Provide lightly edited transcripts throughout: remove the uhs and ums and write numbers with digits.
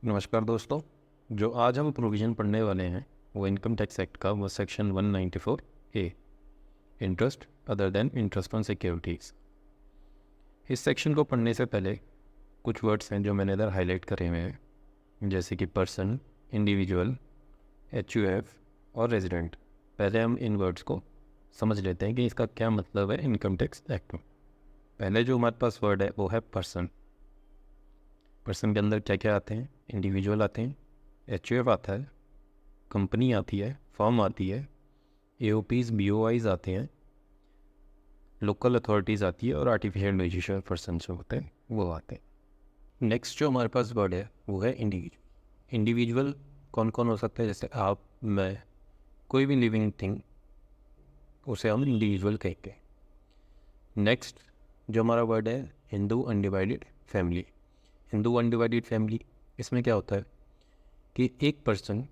नमस्कार दोस्तों। जो आज हम प्रोविज़न पढ़ने वाले हैं वो इनकम टैक्स एक्ट का वो section 194 A, interest other than interest on securities. इस सेक्शन को पढ़ने से पहले कुछ वर्ड्स हैं जो मैंने इधर हाईलाइट करे हुए हैं, जैसे कि पर्सन, इंडिविजुअल, HUF और रेजिडेंट। पहले हम इन वर्ड्स को समझ लेते हैं कि इसका क्या मतलब है इनकम टैक्स एक्ट में। पहले जो हमारे पास वर्ड है वो है पर्सन। पर्सन के अंदर क्या क्या आते हैं? इंडिविजुअल आते हैं, HUF आता है, कंपनी आती है, फर्म आती है, AOPs BOIs आते हैं, लोकल अथॉरिटीज़ आती है और आर्टिफिशियल बेनिफिशियल पर्सन जो होते हैं वो आते हैं। नेक्स्ट जो हमारे पास वर्ड है वो है इंडिविजुअल। इंडिविजुअल कौन कौन हो सकता है? जैसे आप, मैं, कोई भी लिविंग थिंग, उसे हम इंडिविजुअल कहेंगे। नेक्स्ट जो हमारा वर्ड है Hindu undivided family. Hindu undivided family, इसमें क्या होता है कि एक पर्सन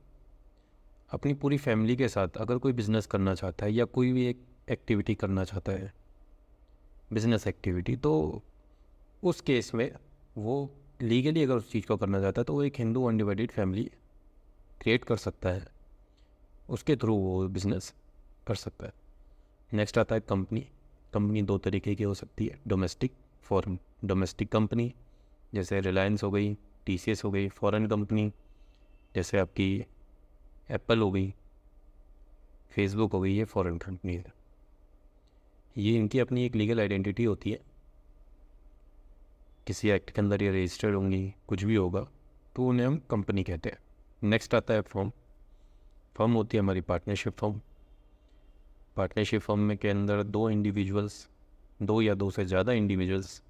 अपनी पूरी फैमिली के साथ अगर कोई बिज़नेस करना चाहता है या कोई भी एक एक्टिविटी करना चाहता है, बिज़नेस एक्टिविटी, तो उस केस में वो लीगली अगर उस चीज़ को करना चाहता है तो वो एक हिंदू अनडिवाइडेड फैमिली क्रिएट कर सकता है, उसके थ्रू वो बिज़नेस कर सकता है। नेक्स्ट आता है कंपनी। कंपनी दो तरीके की हो सकती है, डोमेस्टिक, फॉरेन। डोमेस्टिक कंपनी जैसे रिलायंस हो गई, TCS हो गई। फॉरेन कंपनी जैसे आपकी एप्पल हो गई, फेसबुक हो गई, ये फॉरेन कंपनी है। ये इनकी अपनी एक लीगल आइडेंटिटी होती है, किसी एक्ट के अंदर ये रजिस्टर्ड होंगी, कुछ भी होगा तो उन्हें हम कंपनी कहते हैं। नेक्स्ट आता है फर्म। फर्म होती है हमारी पार्टनरशिप फर्म। पार्टनरशिप फर्म में के अंदर दो इंडिविजुअल्स, दो या दो से ज़्यादा इंडिविजुअल्स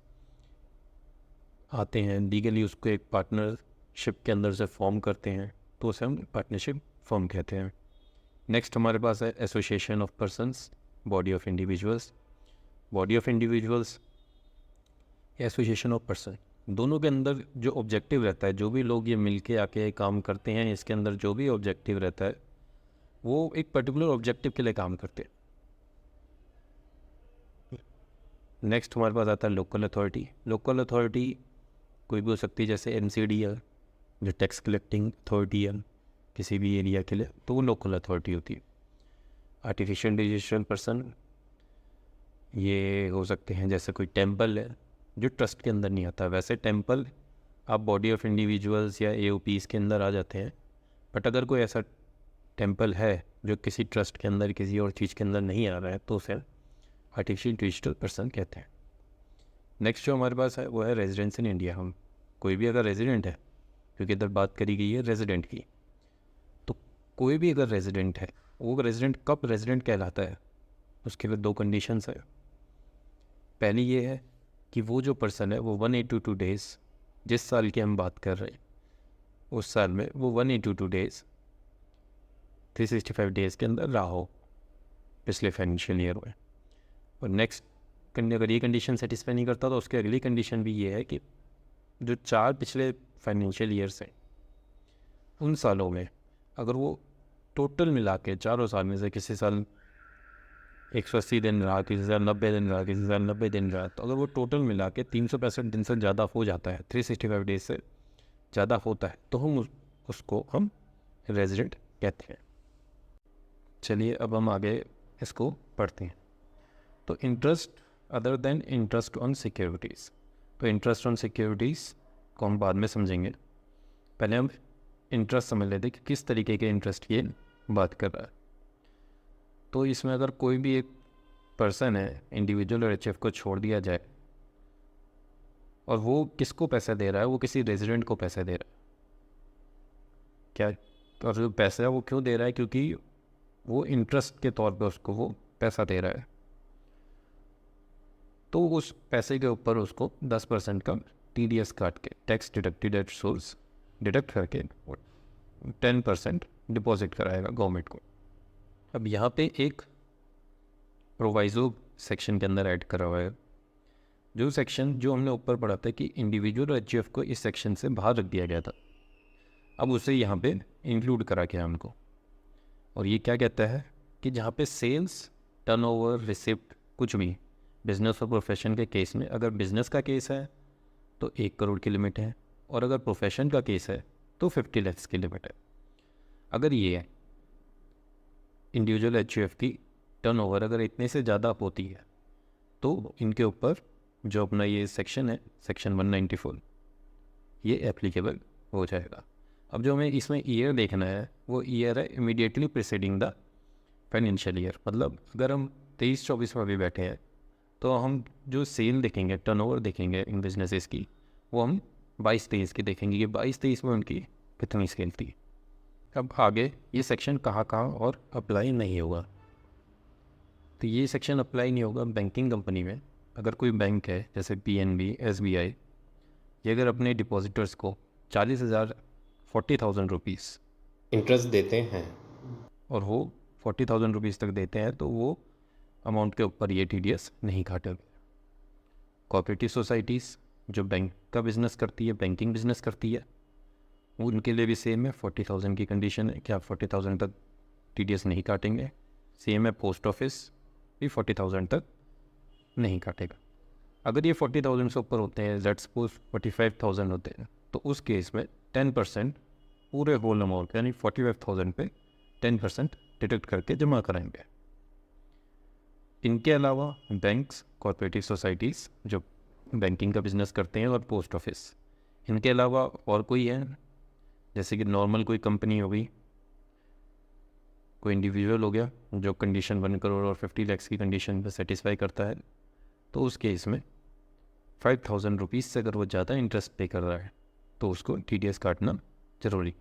आते हैं, लीगली उसको एक पार्टनरशिप के अंदर से फॉर्म करते हैं, तो उसे हम पार्टनरशिप फर्म कहते हैं। नेक्स्ट हमारे पास है association of persons, body of individuals. Body of individuals, association of person, दोनों के अंदर जो ऑब्जेक्टिव रहता है, जो भी लोग ये मिलके आके काम करते हैं, इसके अंदर जो भी ऑब्जेक्टिव रहता है वो एक पर्टिकुलर ऑब्जेक्टिव के लिए काम करते हैं। नेक्स्ट हमारे पास आता है लोकल अथॉरिटी। लोकल अथॉरिटी कोई भी हो सकती है, जैसे MCD है जो टैक्स कलेक्टिंग अथॉरिटी है किसी भी एरिया के लिए, तो वो लोकल अथॉरिटी होती है। आर्टिफिशियल डिजिटल पर्सन, ये हो सकते हैं जैसे कोई टेम्पल है जो ट्रस्ट के अंदर नहीं आता। वैसे टेम्पल आप बॉडी ऑफ इंडिविजुअल्स या AOPs के अंदर आ जाते हैं, बट अगर कोई ऐसा टेम्पल है जो किसी ट्रस्ट के अंदर, किसी और चीज़ के अंदर नहीं आ रहा है, तो उसे आर्टिफिशियल डिजिटल पर्सन कहते हैं। नेक्स्ट जो हमारे पास है वो है रेजिडेंस इन इंडिया। हम कोई भी अगर रेजिडेंट है, क्योंकि इधर बात करी गई है रेजिडेंट की, तो कोई भी अगर रेजिडेंट है, वो रेजिडेंट कब रेजिडेंट कहलाता है, उसके लिए दो कंडीशंस है। पहली ये है कि वो जो पर्सन है वो 182 डेज़, जिस साल की हम बात कर रहे हैं उस साल में वो 182 डेज़ 365 डेज़ के अंदर रहा हो पिछले फाइनेंशियल ईयर में। और नेक्स्ट, अगर ये कंडीशन सेटिस्फाई नहीं करता तो उसकी अगली कंडीशन भी ये है कि जो 4 पिछले फाइनेंशियल ईयर्स हैं उन सालों में अगर वो टोटल मिला के चारों साल में से किसी साल 180 दिन रहा, किसी साल 90 दिन रहा, किसी साल 90 दिन रहा, तो अगर वो टोटल मिला के 365 दिन से ज़्यादा हो जाता है, 365 डेज से ज़्यादा होता है, तो हम उसको हम रेजिडेंट कहते हैं। चलिए अब हम आगे इसको पढ़ते हैं। तो interest other than interest on securities. तो इंटरेस्ट ऑन सिक्योरिटीज़ को हम बाद में समझेंगे, पहले हम इंटरेस्ट समझ लेते कि किस तरीके के इंटरेस्ट की बात कर रहा है। तो इसमें अगर कोई भी एक पर्सन है, इंडिविजुअल और HF को छोड़ दिया जाए, और वो किसको पैसा दे रहा है? वो किसी रेजिडेंट को पैसा दे रहा है। क्या? और जो पैसा है वो क्यों दे रहा है? क्योंकि वो इंटरेस्ट के तौर पे उसको वो पैसा दे रहा है, तो उस पैसे के ऊपर उसको 10% का TDS काट के, tax deducted at source, deduct करके 10% डिपॉजिट कराएगा गवर्नमेंट को। अब यहाँ पे एक प्रोवाइजो सेक्शन के अंदर ऐड करा हुआ है, जो सेक्शन जो हमने ऊपर पढ़ा था कि इंडिविजुअल और HUF को इस सेक्शन से बाहर रख दिया गया था, अब उसे यहाँ पे इंक्लूड करा गया हमको। और ये क्या कहता है कि जहाँ पे सेल्स, टर्नओवर, रिसिप्ट, कुछ भी बिजनेस और प्रोफेशन के केस में, अगर बिजनेस का केस है तो 1 करोड़ की लिमिट है, और अगर प्रोफेशन का केस है तो 50 lakhs की लिमिट है। अगर ये है इंडिविजुअल HUF की टर्नओवर अगर इतने से ज़्यादा होती है तो इनके ऊपर जो अपना ये सेक्शन है, सेक्शन 194, ये एप्लीकेबल हो जाएगा। अब जो हमें इसमें ईयर देखना है वो ईयर है immediately preceding the financial year. मतलब अगर हम 23-24 में अभी बैठे हैं तो हम जो सेल देखेंगे, टर्नओवर देखेंगे इन बिजनेसेस की, वो हम 22-23 की देखेंगे कि 22-23 में उनकी कितनी सेल थी। अब आगे ये सेक्शन कहाँ कहाँ और अप्लाई नहीं होगा, तो ये सेक्शन अप्लाई नहीं होगा बैंकिंग कंपनी में। अगर कोई बैंक है जैसे PNB, SBI, ये अगर अपने डिपॉजिटर्स को 40,000 रुपीज़ इंटरेस्ट देते हैं और वो 40,000 रुपीज़ तक देते हैं तो वो अमाउंट के ऊपर ये TDS नहीं काटेगा। कोऑपरेटिव सोसाइटीज़ जो बैंक का बिज़नेस करती है, बैंकिंग बिज़नेस करती है, उनके लिए भी सेम है, 40,000 की कंडीशन है कि आप 40,000 तक TDS नहीं काटेंगे। सेम है पोस्ट ऑफिस भी 40,000 तक नहीं काटेगा। अगर ये 40,000 से ऊपर होते हैं, लेट्स सपोज 45,000 होते हैं, तो उस केस में 10% पूरे होल अमाउंट यानी 45,000 पे 10% डिडक्ट करके जमा कराएंगे। इनके अलावा बैंक्स, कोऑपरेटिव सोसाइटीज़ जो बैंकिंग का बिज़नेस करते हैं और पोस्ट ऑफिस, इनके अलावा और कोई है जैसे कि नॉर्मल कोई कंपनी हो गई, कोई इंडिविजुअल हो गया जो कंडीशन 1 करोड़ और 50 lakhs की कंडीशन पे सेटिस्फाई करता है, तो उस केस में 5,000 रुपीज़ से अगर वो ज़्यादा इंटरेस्ट पे कर रहा है तो उसको TDS काटना ज़रूरी।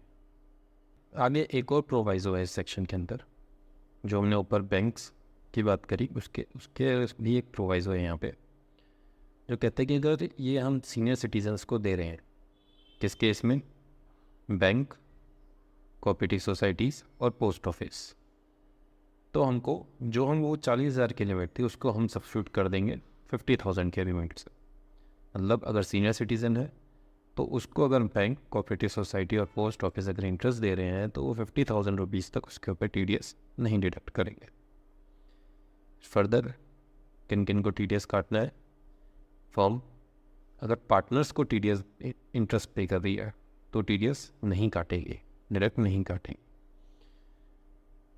आगे एक और प्रोवाइजो है इस सेक्शन के अंदर, जो हमने ऊपर बैंक्स की बात करी उसके भी एक प्रोवाइजो है यहाँ पे, जो कहते हैं कि अगर ये हम सीनियर सिटीजन्स को दे रहे हैं, किस केस में, बैंक, कोऑपरेटिव सोसाइटीज़ और पोस्ट ऑफिस, तो हमको जो हम वो 40,000 की लिमिट थी उसको हम सब्स्टिट्यूट कर देंगे 50,000 के लिमिट से। मतलब अगर सीनियर सिटीज़न है तो उसको अगर बैंक, कोऑपरेटिव सोसाइटी और पोस्ट ऑफिस अगर इंटरेस्ट दे रहे हैं तो वो 50,000 रुपीज़ तक उसके ऊपर TDS नहीं डिडक्ट करेंगे। फर्दर किन किन को TDS काटना है, फॉर्म अगर पार्टनर्स को TDS इंटरेस्ट पे कर रही है तो TDS नहीं काटेगी, डायरेक्ट नहीं काटेंगे।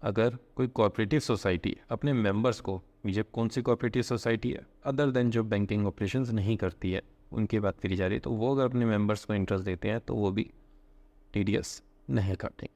अगर कोई कोऑपरेटिव सोसाइटी अपने मेंबर्स को, ये कौन सी कोऑपरेटिव सोसाइटी है अदर देन जो बैंकिंग ऑपरेशंस नहीं करती है उनकी बात करी जा रही है, तो वो अगर अपने मेंबर्स को इंटरेस्ट देते हैं तो वो भी TDS नहीं काटेंगे।